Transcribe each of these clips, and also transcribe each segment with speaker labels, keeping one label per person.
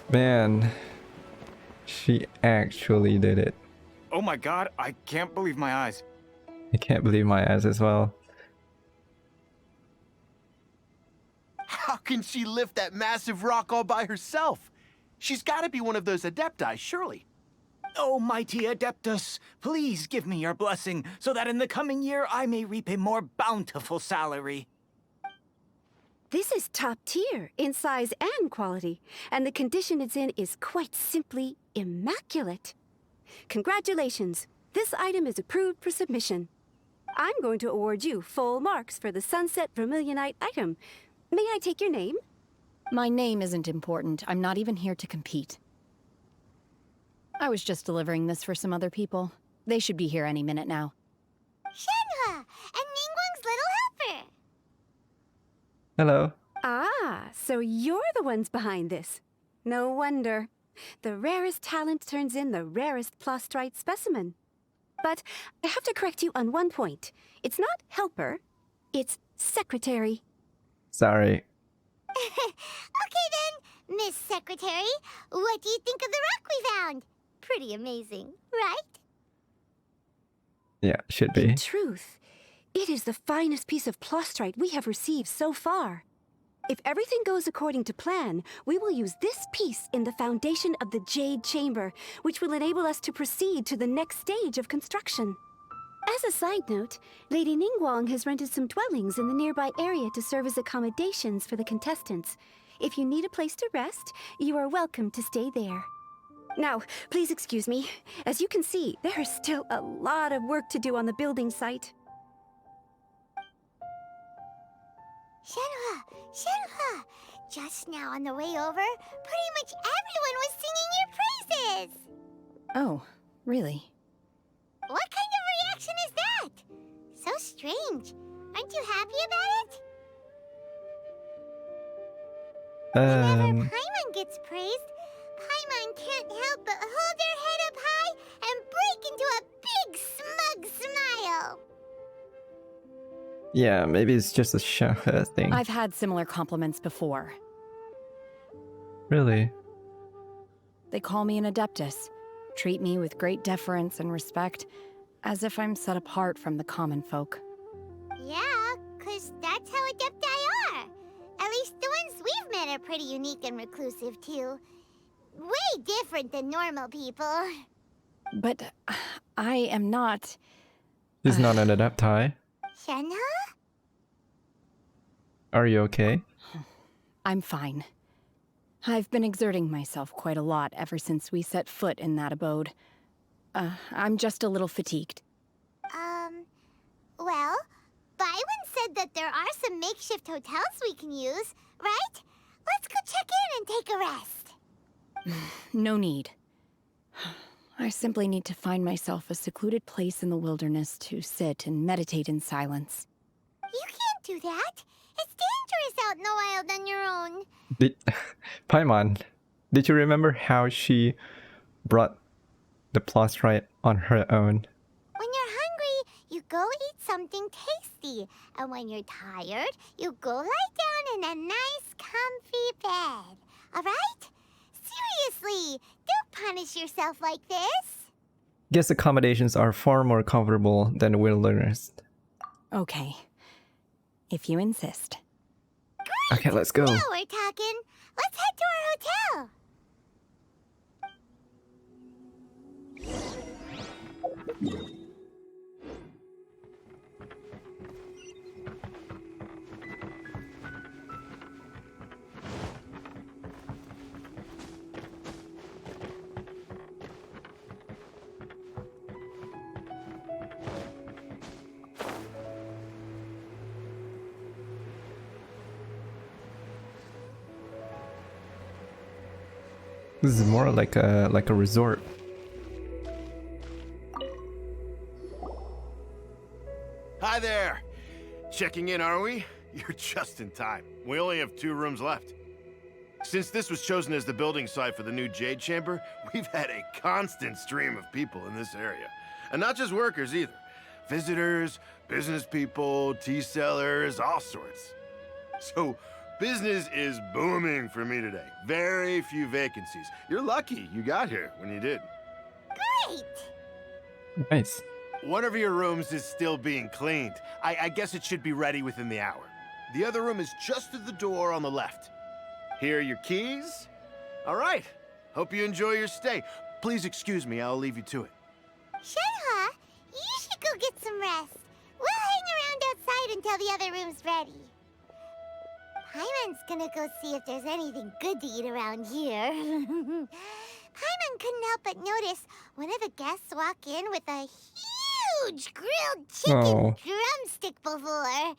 Speaker 1: Man, she actually did it.
Speaker 2: Oh my god, I can't believe my eyes.
Speaker 1: I can't believe my eyes as well.
Speaker 3: How can she lift that massive rock all by herself? She's got to be one of those adepti, surely.
Speaker 2: Oh, mighty Adeptus, please give me your blessing so that in the coming year I may reap a more bountiful salary.
Speaker 4: This is top tier in size and quality, and the condition it's in is quite simply immaculate. Congratulations, this item is approved for submission. I'm going to award you full marks for the Sunset Vermilionite item. May I take your name?
Speaker 5: My name isn't important. I'm not even here to compete. I was just delivering this for some other people. They should be here any minute now.
Speaker 6: Shenhua, and Ningguang's little helper.
Speaker 1: Hello.
Speaker 4: Ah, so you're the ones behind this. No wonder. The rarest talent turns in the rarest plastrite specimen. But I have to correct you on one point. It's not helper, it's secretary.
Speaker 1: Sorry.
Speaker 6: Okay then, Miss Secretary, what do you think of the rock we found? Pretty amazing, right?
Speaker 1: Yeah, should be.
Speaker 4: In truth, it is the finest piece of plastrite we have received so far. If everything goes according to plan, we will use this piece in the foundation of the Jade Chamber, which will enable us to proceed to the next stage of construction. As a side note, Lady Ningguang has rented some dwellings in the nearby area to serve as accommodations for the contestants. If you need a place to rest, you are welcome to stay there. Now, please excuse me. As you can see, there is still a lot of work to do on the building site.
Speaker 6: Shenhua, just now on the way over, pretty much everyone was singing your praises.
Speaker 5: Oh, really?
Speaker 6: What kind of reaction is that? So strange. Aren't you happy about it? Whenever Paimon gets praised, Paimon can't help but hold her head up high and break into a big smug smile.
Speaker 1: Yeah, maybe it's just a thing.
Speaker 5: I've had similar compliments before.
Speaker 1: Really?
Speaker 5: They call me an adeptus, treat me with great deference and respect, as if I'm set apart from the common folk.
Speaker 6: Yeah, 'cause that's how adepti are. At least the ones we've met are pretty unique and reclusive, too. Way different than normal people.
Speaker 5: But I am not...
Speaker 1: He's not an adepti.
Speaker 6: Shenhua?
Speaker 1: Are you okay?
Speaker 5: I'm fine. I've been exerting myself quite a lot ever since we set foot in that abode. I'm just a little fatigued.
Speaker 6: Well, Byron said that there are some makeshift hotels we can use, right? Let's go check in and take a rest.
Speaker 5: No need. I simply need to find myself a secluded place in the wilderness to sit and meditate in silence.
Speaker 6: You can't do that. It's dangerous out in the wild on your own.
Speaker 1: Paimon, did you remember how she brought the plastrite on her own?
Speaker 6: When you're hungry, you go eat something tasty. And when you're tired, you go lie down in a nice, comfy bed. All right? Seriously, don't punish yourself like this.
Speaker 1: Guess accommodations are far more comfortable than wilderness.
Speaker 5: Okay. If you insist.
Speaker 6: Great!
Speaker 1: Okay, let's go.
Speaker 6: Now we're talking. Let's head to our hotel.
Speaker 1: This is more like a resort.
Speaker 3: Hi there. Checking in, are we? You're just in time. We only have 2 rooms left. Since this was chosen as the building site for the new Jade Chamber, we've had a constant stream of people in this area. And not just workers either. Visitors, business people, tea sellers, all sorts. So, Business is booming for me today. Very few vacancies. You're lucky you got here when you did.
Speaker 6: Great!
Speaker 1: Nice.
Speaker 3: One of your rooms is still being cleaned. I guess it should be ready within the hour. The other room is just at the door on the left. Here are your keys. All right. Hope you enjoy your stay. Please excuse me, I'll leave you to it.
Speaker 6: Shenhe, you should go get some rest. We'll hang around outside until the other room's ready. Paimon's gonna go see if there's anything good to eat around here. Paimon couldn't help but notice one of the guests walk in with a huge grilled chicken
Speaker 1: Oh.
Speaker 6: drumstick before.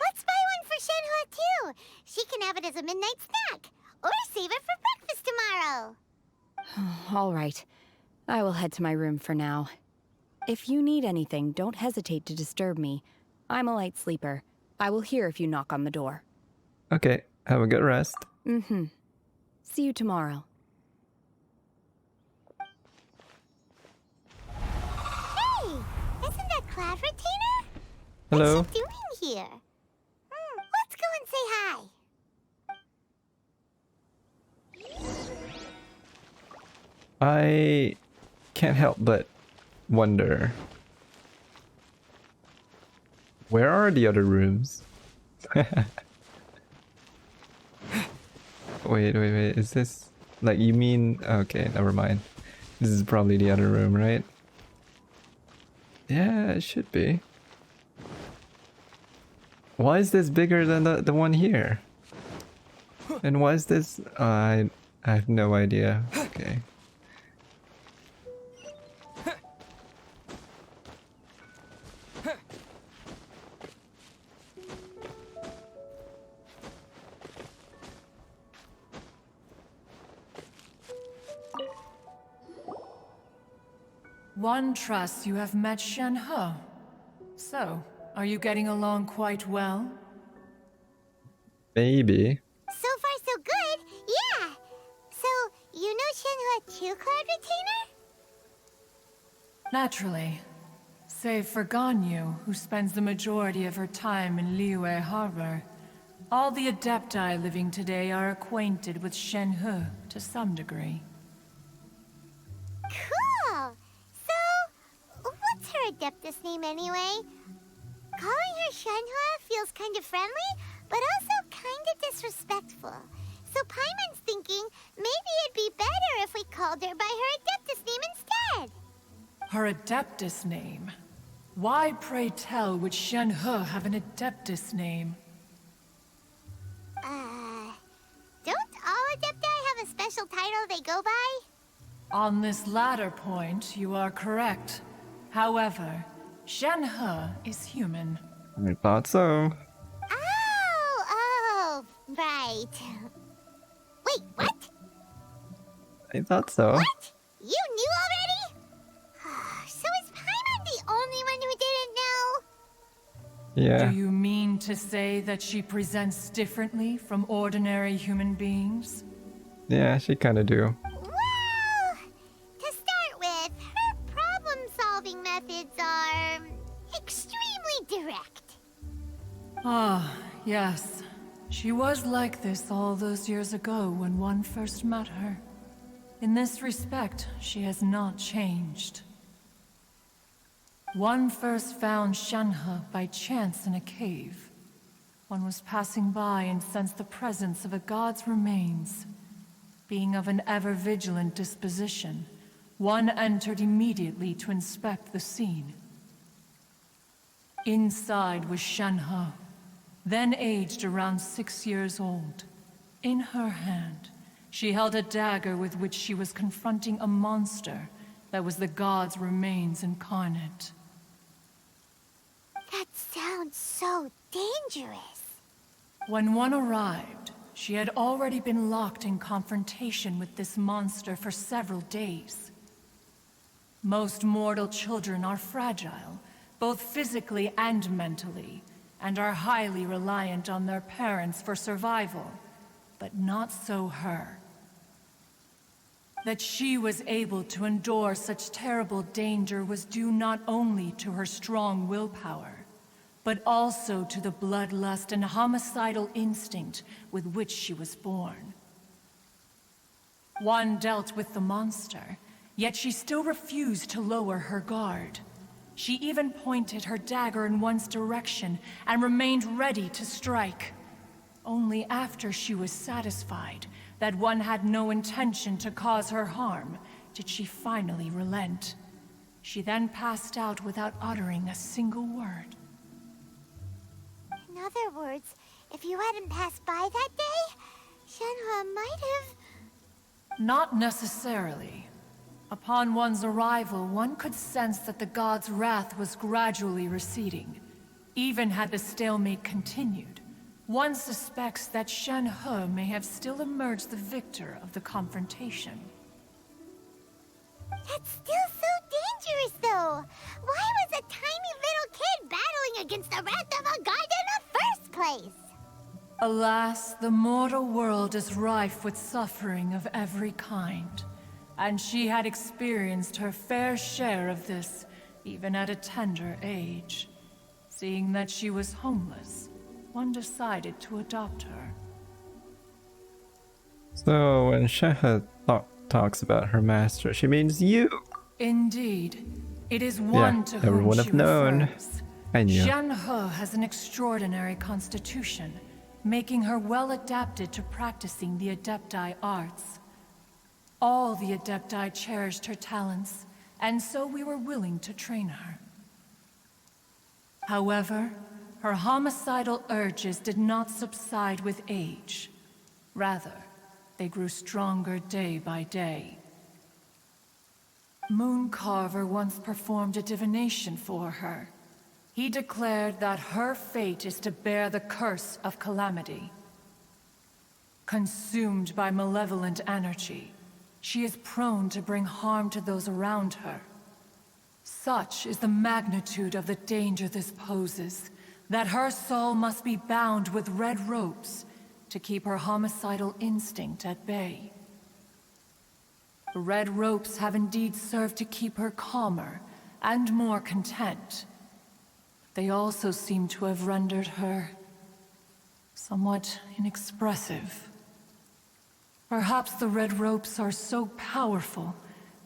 Speaker 6: Let's buy one for Shenhe too. She can have it as a midnight snack. Or save it for breakfast tomorrow.
Speaker 5: All right. I will head to my room for now. If you need anything, don't hesitate to disturb me. I'm a light sleeper. I will hear if you knock on the door.
Speaker 1: Okay, have a good rest.
Speaker 5: Mm-hmm. See you tomorrow.
Speaker 6: Hey, isn't that Cloud Retainer?
Speaker 1: Hello.
Speaker 6: What's she doing here? Let's go and say hi.
Speaker 1: I can't help but wonder. Where are the other rooms? Wait, is this... Like, you mean... Okay, never mind. This is probably the other room, right? Yeah, it should be. Why is this bigger than the one here? And why is this... I have no idea. Okay.
Speaker 7: One trusts you have met Shenhe. So, are you getting along quite well?
Speaker 1: Maybe.
Speaker 6: So far, so good. Yeah. So, you know Shenhe too, Cloud Retainer?
Speaker 7: Naturally. Save for Ganyu, who spends the majority of her time in Liyue Harbor. All the Adepti living today are acquainted with Shenhe to some degree.
Speaker 6: Cool. So, what's her Adeptus name anyway? Calling her Shenhe feels kind of friendly, but also kind of disrespectful. So Paimon's thinking maybe it'd be better if we called her by her Adeptus name instead.
Speaker 7: Her Adeptus name? Why, pray tell, would Shenhe have an Adeptus name?
Speaker 6: Don't all Adepti have a special title they go by?
Speaker 7: On this latter point, you are correct. However, Shenhe is human.
Speaker 1: I thought so.
Speaker 6: Oh, right. Wait, what?
Speaker 1: I thought so.
Speaker 6: What? You knew already? So is Paimon the only one who didn't know?
Speaker 1: Yeah.
Speaker 7: Do you mean to say that she presents differently from ordinary human beings?
Speaker 1: Yeah, she kinda do.
Speaker 6: Well, to start with, her problem-solving methods are extremely direct.
Speaker 7: Ah, yes. She was like this all those years ago when one first met her. In this respect, she has not changed. One first found Shenhe by chance in a cave. One was passing by and sensed the presence of a god's remains. Being of an ever-vigilant disposition, one entered immediately to inspect the scene. Inside was Shenhe, then aged around 6 years old. In her hand, she held a dagger with which she was confronting a monster that was the god's remains incarnate.
Speaker 6: That sounds so dangerous.
Speaker 7: When one arrived, she had already been locked in confrontation with this monster for several days. Most mortal children are fragile, both physically and mentally, and are highly reliant on their parents for survival, but not so her. That she was able to endure such terrible danger was due not only to her strong willpower, but also to the bloodlust and homicidal instinct with which she was born. One dealt with the monster, yet she still refused to lower her guard. She even pointed her dagger in one's direction and remained ready to strike. Only after she was satisfied that one had no intention to cause her harm did she finally relent. She then passed out without uttering a single word.
Speaker 6: In other words, if you hadn't passed by that day, Shenhua might have...
Speaker 7: Not necessarily. Upon one's arrival, one could sense that the god's wrath was gradually receding. Even had the stalemate continued, one suspects that Shenhe may have still emerged the victor of the confrontation.
Speaker 6: That's still so dangerous, though. Why was a tiny little kid battling against the wrath of a god in the first place?
Speaker 7: Alas, the mortal world is rife with suffering of every kind. And she had experienced her fair share of this, even at a tender age. Seeing that she was homeless, one decided to adopt her.
Speaker 1: So when Sheha talks about her master, she means you.
Speaker 7: Indeed. It is one
Speaker 1: Yeah,
Speaker 7: to whom
Speaker 1: everyone
Speaker 7: she
Speaker 1: have known.
Speaker 7: refers.
Speaker 1: I knew.
Speaker 7: Shenhe has an extraordinary constitution, making her well adapted to practicing the Adepti arts. All the Adepti cherished her talents, and so we were willing to train her. However, her homicidal urges did not subside with age. Rather, they grew stronger day by day. Mooncarver once performed a divination for her. He declared that her fate is to bear the curse of calamity. Consumed by malevolent energy, she is prone to bring harm to those around her. Such is the magnitude of the danger this poses, that her soul must be bound with red ropes to keep her homicidal instinct at bay. The red ropes have indeed served to keep her calmer and more content. They also seem to have rendered her somewhat inexpressive. Perhaps the red ropes are so powerful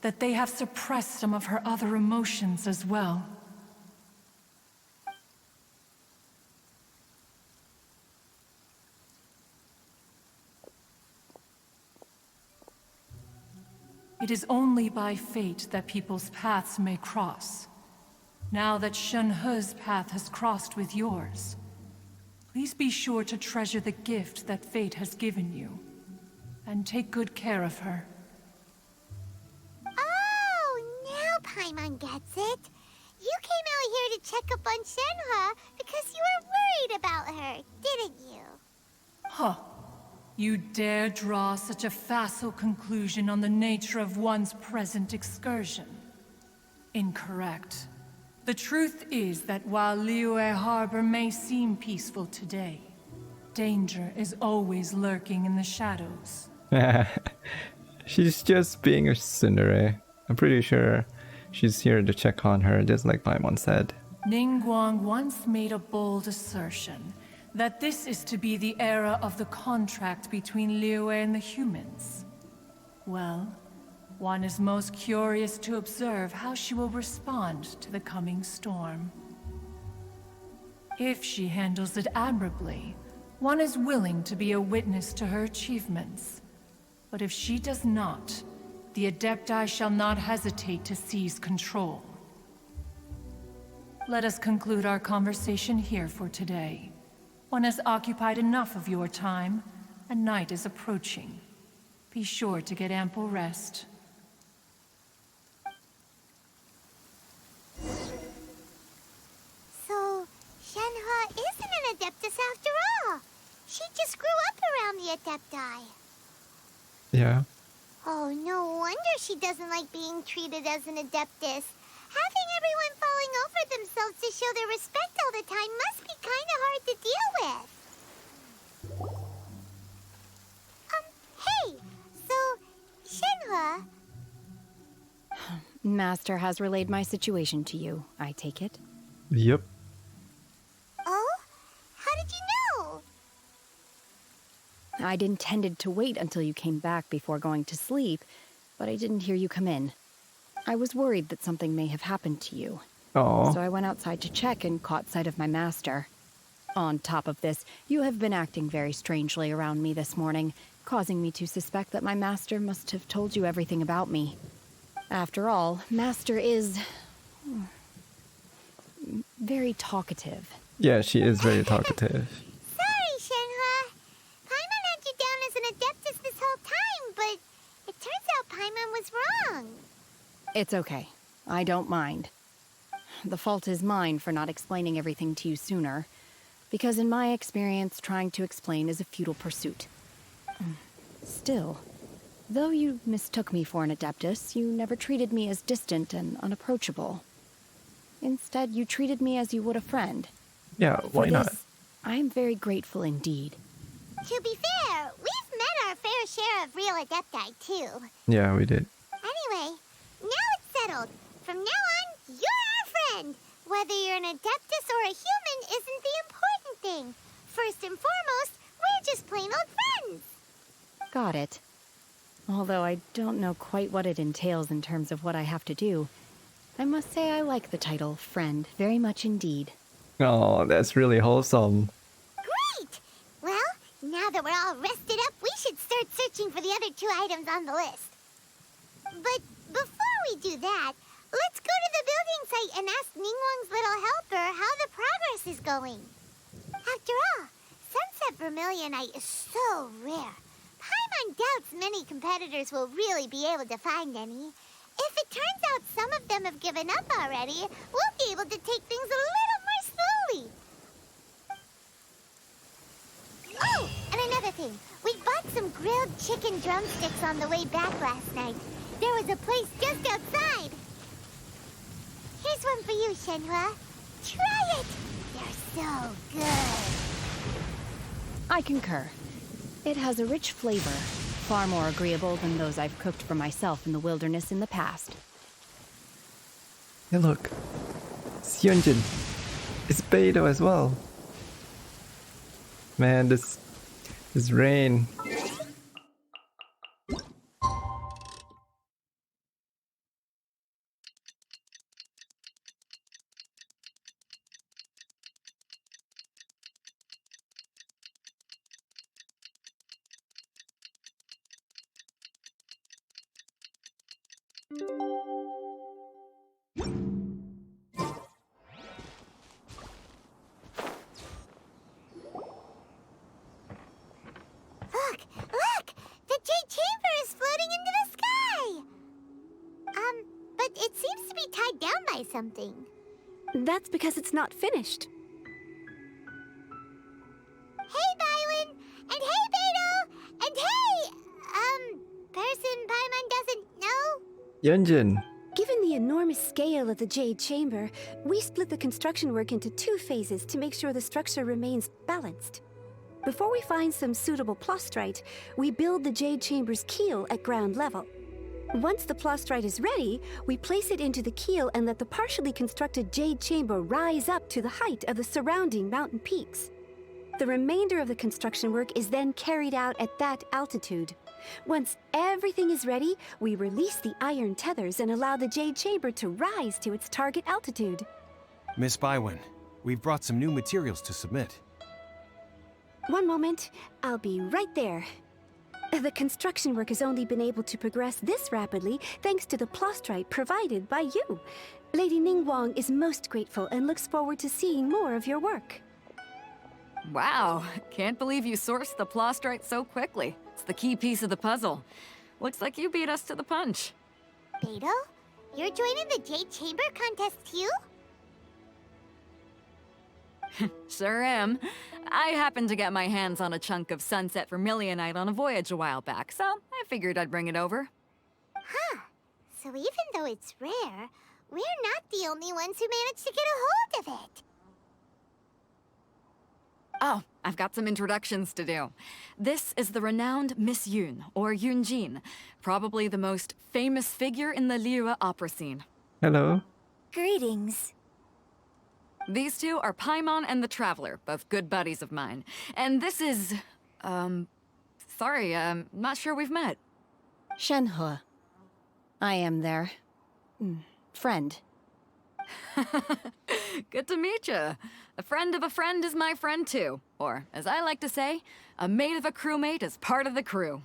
Speaker 7: that they have suppressed some of her other emotions as well. It is only by fate that people's paths may cross. Now that Shenhe's path has crossed with yours, please be sure to treasure the gift that fate has given you, and take good care of her.
Speaker 6: Oh, now Paimon gets it. You came out here to check up on Shenhe because you were worried about her, didn't you?
Speaker 7: Huh. You dare draw such a facile conclusion on the nature of one's present excursion? Incorrect. The truth is that while Liyue Harbor may seem peaceful today, danger is always lurking in the shadows.
Speaker 1: She's just being a tsundere. I'm pretty sure she's here to check on her, just like Paimon said.
Speaker 7: Ningguang once made a bold assertion that this is to be the era of the contract between Liyue and the humans. Well, one is most curious to observe how she will respond to the coming storm. If she handles it admirably, one is willing to be a witness to her achievements. But if she does not, the Adepti shall not hesitate to seize control. Let us conclude our conversation here for today. One has occupied enough of your time, and night is approaching. Be sure to get ample rest.
Speaker 6: So, Shenhe isn't an Adeptus after all. She just grew up around the Adepti.
Speaker 1: Yeah.
Speaker 6: Oh, no wonder she doesn't like being treated as an Adeptus. Having everyone falling over themselves to show their respect all the time must be kind of hard to deal with. Hey, so, Shenhe...
Speaker 5: Master has relayed my situation to you, I take it?
Speaker 1: Yep.
Speaker 5: I'd intended to wait until you came back before going to sleep, but I didn't hear you come in. I was worried that something may have happened to you.
Speaker 1: Oh.
Speaker 5: So I went outside to check and caught sight of my master. On top of this, you have been acting very strangely around me this morning, causing me to suspect that my master must have told you everything about me. After all, Master is very talkative.
Speaker 1: Yeah, she is very talkative.
Speaker 6: Sorry, Shenhua. Paimon had you down as an adeptus this whole time, but it turns out Paimon was wrong.
Speaker 5: It's okay. I don't mind. The fault is mine for not explaining everything to you sooner, because in my experience, trying to explain is a futile pursuit. Still, though you mistook me for an adeptus, you never treated me as distant and unapproachable. Instead, you treated me as you would a friend.
Speaker 1: Yeah, why
Speaker 5: For
Speaker 1: not?
Speaker 5: this, I am very grateful indeed.
Speaker 6: To be fair, we've met our fair share of real adepti, too.
Speaker 1: Yeah, we did.
Speaker 6: Anyway, now it's settled. From now on, you're our friend. Whether you're an adeptus or a human isn't the important thing. First and foremost, we're just plain old friends.
Speaker 5: Got it. Although I don't know quite what it entails in terms of what I have to do, I must say I like the title friend very much indeed.
Speaker 1: Oh, that's really wholesome.
Speaker 6: Great! Well, now that we're all rested up, we should start searching for the other 2 items on the list. But before we do that, let's go to the building site and ask Ningguang's little helper how the progress is going. After all, Sunset Vermilionite is so rare. Paimon doubts many competitors will really be able to find any. If it turns out some of them have given up already, we'll be able to take things a little more slowly. Oh, and another thing. We bought some grilled chicken drumsticks on the way back last night. There was a place just outside. Here's one for you, Shenhua. Try it! They're so good.
Speaker 5: I concur. It has a rich flavor, far more agreeable than those I've cooked for myself in the wilderness in the past.
Speaker 1: Hey, look. It's Yunjin. It's Beidou as well. Man, this rain.
Speaker 6: Look! The Jade Chamber is floating into the sky! But it seems to be tied down by something.
Speaker 4: That's because it's not finished.
Speaker 6: Hey, Bywin! And hey, Beidou! And hey, person Paimon doesn't know?
Speaker 1: Yunjin.
Speaker 4: Given the enormous scale of the Jade Chamber, we split the construction work into 2 phases to make sure the structure remains balanced. Before we find some suitable plastrite, we build the Jade Chamber's keel at ground level. Once the plastrite is ready, we place it into the keel and let the partially constructed Jade Chamber rise up to the height of the surrounding mountain peaks. The remainder of the construction work is then carried out at that altitude. Once everything is ready, we release the iron tethers and allow the Jade Chamber to rise to its target altitude.
Speaker 8: Miss Bywin, we've brought some new materials to submit.
Speaker 4: One moment, I'll be right there. The construction work has only been able to progress this rapidly thanks to the plastrite provided by you. Lady Ningguang is most grateful and looks forward to seeing more of your work.
Speaker 9: Wow, can't believe you sourced the plastrite so quickly. It's the key piece of the puzzle. Looks like you beat us to the punch.
Speaker 6: Beidou, you're joining the Jade Chamber contest too?
Speaker 9: Sure am. I happened to get my hands on a chunk of Sunset Vermilionite on a voyage a while back, so I figured I'd bring it over.
Speaker 6: Huh. So even though it's rare, we're not the only ones who managed to get a hold of it.
Speaker 9: Oh, I've got some introductions to do. This is the renowned Miss Yun, or Yunjin, probably the most famous figure in the Liyue opera scene.
Speaker 1: Hello.
Speaker 6: Greetings.
Speaker 9: These two are Paimon and the Traveler, both good buddies of mine. And this is, Sorry, not sure we've met.
Speaker 5: Shenhe. I am their... friend.
Speaker 9: Good to meet you. A friend of a friend is my friend too. Or, as I like to say, a mate of a crewmate is part of the crew.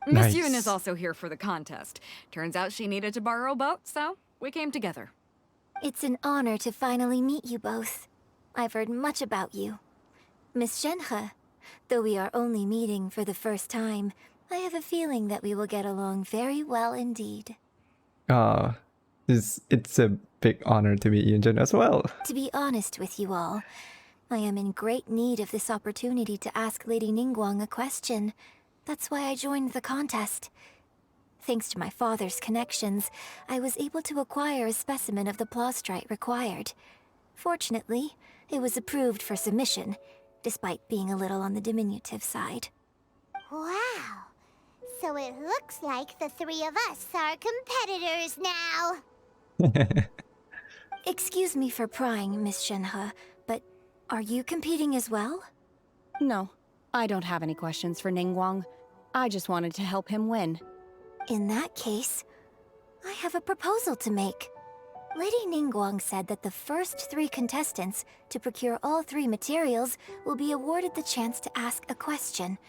Speaker 9: Miss Yoon is also here for the contest. Turns out she needed to borrow a boat, so we came together.
Speaker 6: It's an honor to finally meet you both. I've heard much about you. Miss Shenhe, though we are only meeting for the first time, I have a feeling that we will get along very well indeed.
Speaker 1: It's a big honor to meet Yunjin as well.
Speaker 6: To be honest with you all, I am in great need of this opportunity to ask Lady Ningguang a question. That's why I joined the contest. Thanks to my father's connections, I was able to acquire a specimen of the plaustrite required. Fortunately, it was approved for submission, despite being a little on the diminutive side. Wow. So it looks like the three of us are competitors now. Excuse me for prying, Miss Shenhe, but are you competing as well?
Speaker 5: No, I don't have any questions for Ningguang. I just wanted to help him win.
Speaker 6: In that case, I have a proposal to make. Lady Ningguang said that the first 3 contestants to procure all 3 materials will be awarded the chance to ask a question.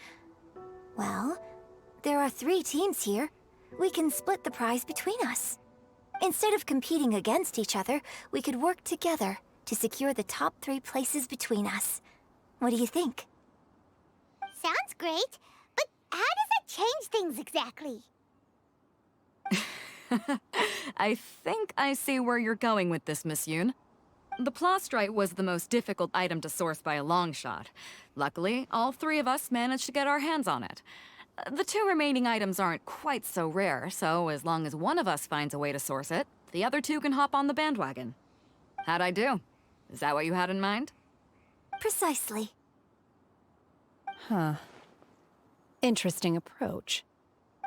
Speaker 6: Well, there are 3 teams here. We can split the prize between us. Instead of competing against each other, we could work together to secure the top 3 places between us. What do you think? Sounds great, but how does it change things exactly?
Speaker 9: I think I see where you're going with this, Miss Yoon. The plaustrite was the most difficult item to source by a long shot. Luckily, all 3 of us managed to get our hands on it. The 2 remaining items aren't quite so rare, so as long as one of us finds a way to source it, the other 2 can hop on the bandwagon. How'd I do? Is that what you had in mind?
Speaker 6: Precisely.
Speaker 5: Huh. Interesting approach.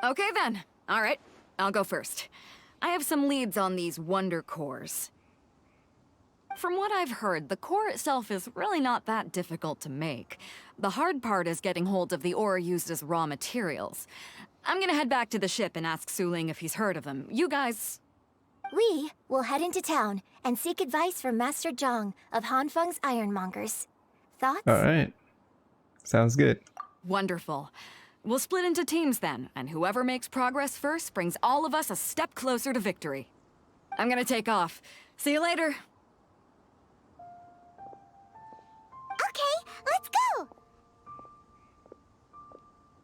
Speaker 9: Okay then. All right, I'll go first. I have some leads on these wonder cores. From what I've heard, the core itself is really not that difficult to make. The hard part is getting hold of the ore used as raw materials. I'm gonna head back to the ship and ask Suling if he's heard of them. You guys...
Speaker 6: We will head into town and seek advice from Master Zhang of Hanfeng's Ironmongers. Thoughts?
Speaker 1: Alright. Sounds good.
Speaker 9: Wonderful. We'll split into teams then, and whoever makes progress first brings all of us a step closer to victory. I'm gonna take off. See you later.
Speaker 6: Okay, let's go!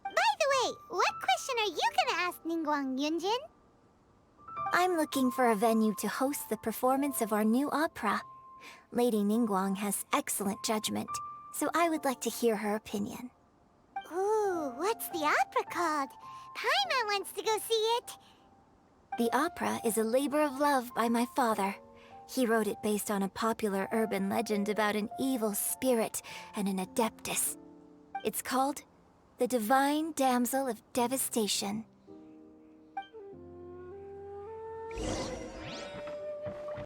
Speaker 6: By the way, what question are you gonna ask Ningguang, Yunjin? I'm looking for a venue to host the performance of our new opera. Lady Ningguang has excellent judgment, so I would like to hear her opinion. Ooh, what's the opera called? Paimon wants to go see it. The opera is a labor of love by my father. He wrote it based on a popular urban legend about an evil spirit and an adeptus. It's called The Divine Damsel of Devastation.